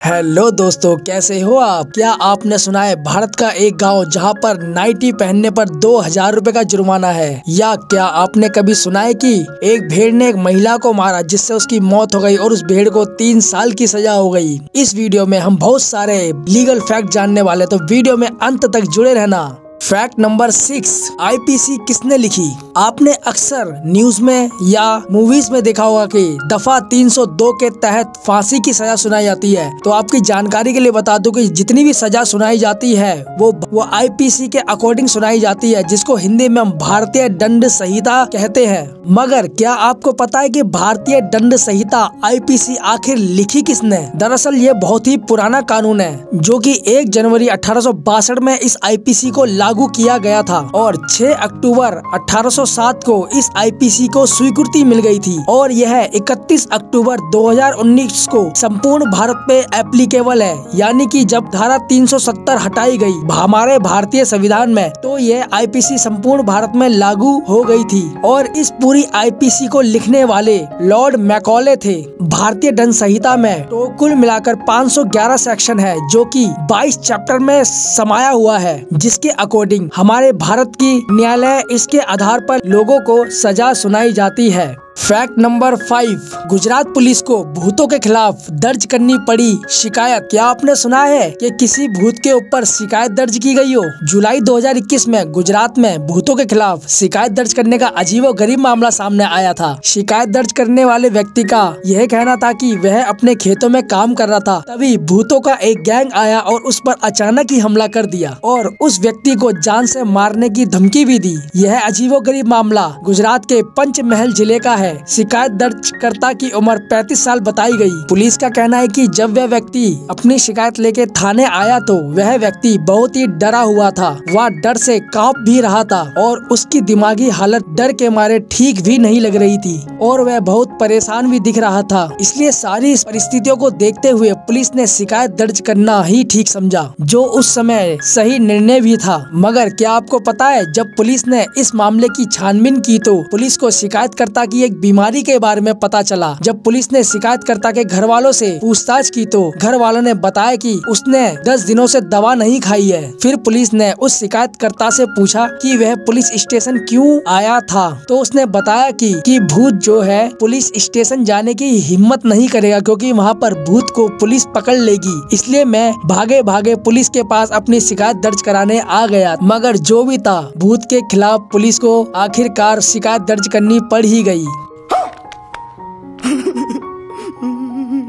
Hello दोस्तों, कैसे हो आप। क्या आपने सुना है भारत का एक गांव जहां पर नाइटी पहनने पर 2000 रुपए का जुर्माना है। या क्या आपने कभी सुना है कि एक भेड़ ने एक महिला को मारा जिससे उसकी मौत हो गई और उस भेड़ को 3 साल की सजा हो गई। इस वीडियो में हम बहुत सारे लीगल फैक्ट जानने वाले, तो वीडियो में अंत तक जुड़े रहना। फैक्ट नंबर 6, आईपीसी किसने लिखी। आपने अक्सर न्यूज में या मूवीज में देखा होगा कि दफा 302 के तहत फांसी की सजा सुनाई जाती है। तो आपकी जानकारी के लिए बता दूं कि जितनी भी सजा सुनाई जाती है वो आईपीसी के अकॉर्डिंग सुनाई जाती है, जिसको हिंदी में हम भारतीय दंड संहिता कहते हैं। मगर क्या आपको पता है कि भारतीय दंड संहिता आईपीसी आखिर लिखी किसने। दरअसल ये बहुत ही पुराना कानून है जो कि 1 जनवरी 1862 में इस आईपीसी को लागू किया गया था और 6 अक्टूबर 1807 को इस आईपीसी को स्वीकृति मिल गई थी और यह 31 अक्टूबर 2019 को संपूर्ण भारत पे एप्लीकेबल है। यानी कि जब धारा 370 हटाई गई हमारे भारतीय संविधान में, तो यह आईपीसी संपूर्ण भारत में लागू हो गई थी। और इस पूरी आईपीसी को लिखने वाले लॉर्ड मैकॉले थे। भारतीय दंड संहिता में तो कुल मिलाकर 511 सेक्शन है जो कि 22 चैप्टर में समाया हुआ है, जिसके अकॉर्डिंग हमारे भारत की न्यायालय इसके आधार पर लोगों को सजा सुनाई जाती है। फैक्ट नंबर 5, गुजरात पुलिस को भूतों के खिलाफ दर्ज करनी पड़ी शिकायत। क्या आपने सुना है कि किसी भूत के ऊपर शिकायत दर्ज की गई हो। जुलाई 2021 में गुजरात में भूतों के खिलाफ शिकायत दर्ज करने का अजीबोगरीब मामला सामने आया था। शिकायत दर्ज करने वाले व्यक्ति का यह कहना था कि वह अपने खेतों में काम कर रहा था, तभी भूतों का एक गैंग आया और उस पर अचानक ही हमला कर दिया और उस व्यक्ति को जान से मारने की धमकी भी दी। यह अजीबोगरीब मामला गुजरात के पंचमहल जिले का है। शिकायत दर्जकर्ता की उम्र 35 साल बताई गई। पुलिस का कहना है कि जब वह व्यक्ति अपनी शिकायत लेके थाने आया तो वह व्यक्ति बहुत ही डरा हुआ था। वह डर से कांप भी रहा था और उसकी दिमागी हालत डर के मारे ठीक भी नहीं लग रही थी और वह बहुत परेशान भी दिख रहा था। इसलिए सारी परिस्थितियों को देखते हुए पुलिस ने शिकायत दर्ज करना ही ठीक समझा, जो उस समय सही निर्णय भी था। मगर क्या आपको पता है, जब पुलिस ने इस मामले की छानबीन की तो पुलिस को शिकायतकर्ता की एक बीमारी के बारे में पता चला। जब पुलिस ने शिकायतकर्ता के घर वालों से पूछताछ की तो घर वालों ने बताया कि उसने 10 दिनों से दवा नहीं खाई है। फिर पुलिस ने उस शिकायतकर्ता से पूछा कि वह पुलिस स्टेशन क्यों आया था, तो उसने बताया कि भूत जो है पुलिस स्टेशन जाने की हिम्मत नहीं करेगा क्योंकि वहाँ पर भूत को पुलिस पकड़ लेगी, इसलिए मैं भागे भागे पुलिस के पास अपनी शिकायत दर्ज कराने आ गया। मगर जो भी था, भूत के खिलाफ पुलिस को आखिरकार शिकायत दर्ज करनी पड़ ही गई।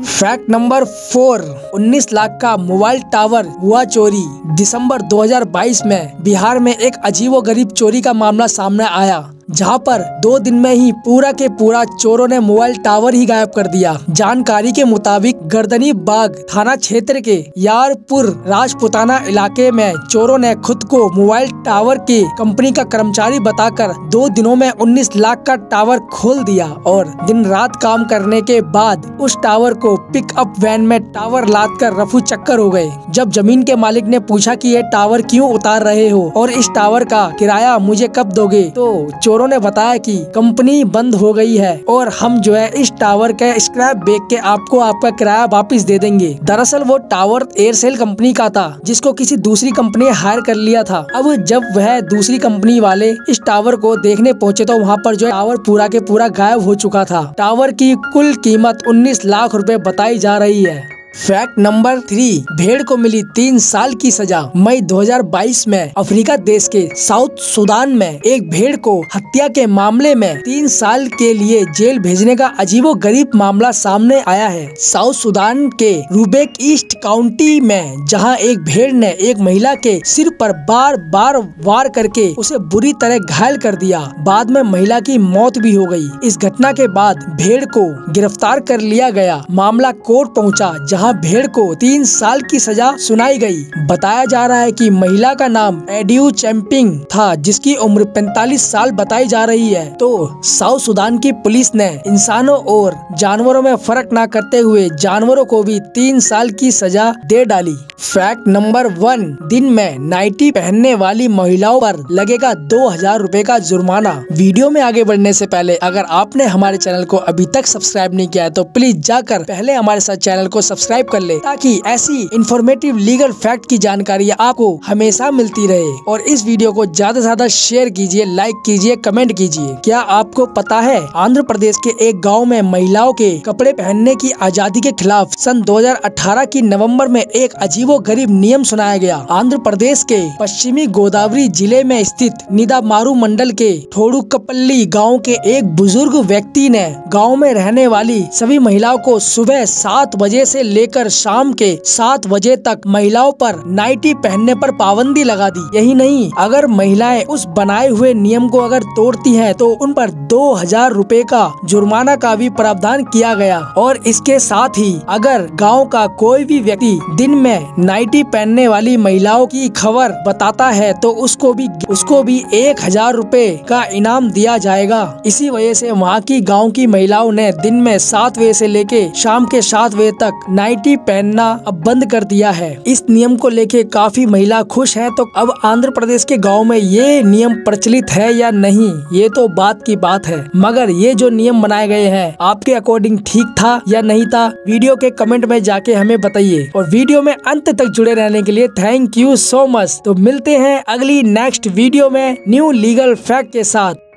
फैक्ट नंबर 4, 19 लाख का मोबाइल टावर हुआ चोरी। दिसंबर 2022 में बिहार में एक अजीबोगरीब चोरी का मामला सामने आया, जहां पर 2 दिन में ही पूरा के पूरा चोरों ने मोबाइल टावर ही गायब कर दिया। जानकारी के मुताबिक गर्दनी बाग थाना क्षेत्र के यारपुर राजपुताना इलाके में चोरों ने खुद को मोबाइल टावर के कंपनी का कर्मचारी बताकर 2 दिनों में 19 लाख का टावर खोल दिया और दिन रात काम करने के बाद उस टावर को पिकअप वैन में टावर लाद कर रफू चक्कर हो गए। जब जमीन के मालिक ने पूछा कि ये टावर क्यों उतार रहे हो और इस टावर का किराया मुझे कब दोगे, तो चोरों ने बताया कि कंपनी बंद हो गई है और हम जो है इस टावर के स्क्रैप बेच के आपको आपका किराया वापस दे देंगे। दरअसल वो टावर एयरसेल कंपनी का था जिसको किसी दूसरी कंपनी ने हायर कर लिया था। अब जब वह दूसरी कंपनी वाले इस टावर को देखने पहुंचे तो वहाँ पर जो टावर पूरा के पूरा गायब हो चुका था। टावर की कुल कीमत 19 लाख रुपए बताई जा रही है। फैक्ट नंबर 3, भेड़ को मिली 3 साल की सजा। मई 2022 में अफ्रीका देश के साउथ सुदान में एक भेड़ को हत्या के मामले में 3 साल के लिए जेल भेजने का अजीबोगरीब मामला सामने आया है। साउथ सुदान के रूबेक ईस्ट काउंटी में जहां एक भेड़ ने एक महिला के सिर पर बार बार वार करके उसे बुरी तरह घायल कर दिया। बाद में महिला की मौत भी हो गई। इस घटना के बाद भेड़ को गिरफ्तार कर लिया गया। मामला कोर्ट पहुंचा जहां भेड़ को 3 साल की सजा सुनाई गई। बताया जा रहा है कि महिला का नाम एड्यू चैंपिंग था जिसकी उम्र 45 साल बताई जा रही है। तो साउथ सुदान की पुलिस ने इंसानों और जानवरों में फर्क न करते हुए जानवरों को भी 3 साल की सजा दे डाली। फैक्ट नंबर 1, दिन में नाइटी पहनने वाली महिलाओं पर लगेगा 2000 रुपए का जुर्माना। वीडियो में आगे बढ़ने से पहले अगर आपने हमारे चैनल को अभी तक सब्सक्राइब नहीं किया है तो प्लीज जाकर पहले हमारे साथ चैनल को सब्सक्राइब सब्सक्राइब कर ले, ताकि ऐसी इंफॉर्मेटिव लीगल फैक्ट की जानकारी आपको हमेशा मिलती रहे। और इस वीडियो को ज्यादा से ज्यादा शेयर कीजिए, लाइक कीजिए, कमेंट कीजिए। क्या आपको पता है आंध्र प्रदेश के एक गाँव में महिलाओं के कपड़े पहनने की आजादी के खिलाफ सन 2018 की नवंबर में एक अजीबोगरीब नियम सुनाया गया। आंध्र प्रदेश के पश्चिमी गोदावरी जिले में स्थित निदामारू मंडल के थोडुकपल्ली गांव के एक बुजुर्ग व्यक्ति ने गांव में रहने वाली सभी महिलाओं को सुबह 7 बजे से लेकर शाम के 7 बजे तक महिलाओं पर नाइटी पहनने पर पाबंदी लगा दी। यही नहीं, अगर महिलाएं उस बनाए हुए नियम को अगर तोड़ती हैं तो उन पर 2000 रुपए का जुर्माना का भी प्रावधान किया गया। और इसके साथ ही अगर गांव का कोई भी व्यक्ति दिन में नाइटी पहनने वाली महिलाओं की खबर बताता है तो उसको भी 1000 रुपए का इनाम दिया जाएगा। इसी वजह से वहाँ की गांव की महिलाओं ने दिन में 7 बजे से लेके शाम के 7 बजे तक नाइटी पहनना अब बंद कर दिया है। इस नियम को लेके काफी महिला खुश हैं। तो अब आंध्र प्रदेश के गांव में ये नियम प्रचलित है या नहीं, ये तो बात की बात है। मगर ये जो नियम बनाए गए हैं आपके अकॉर्डिंग ठीक था या नहीं था, वीडियो के कमेंट में जाके हमें बताइए। और वीडियो में अंत तक जुड़े रहने के लिए थैंक यू सो मच। तो मिलते हैं अगली नेक्स्ट वीडियो में न्यू लीगल फैक्ट के साथ।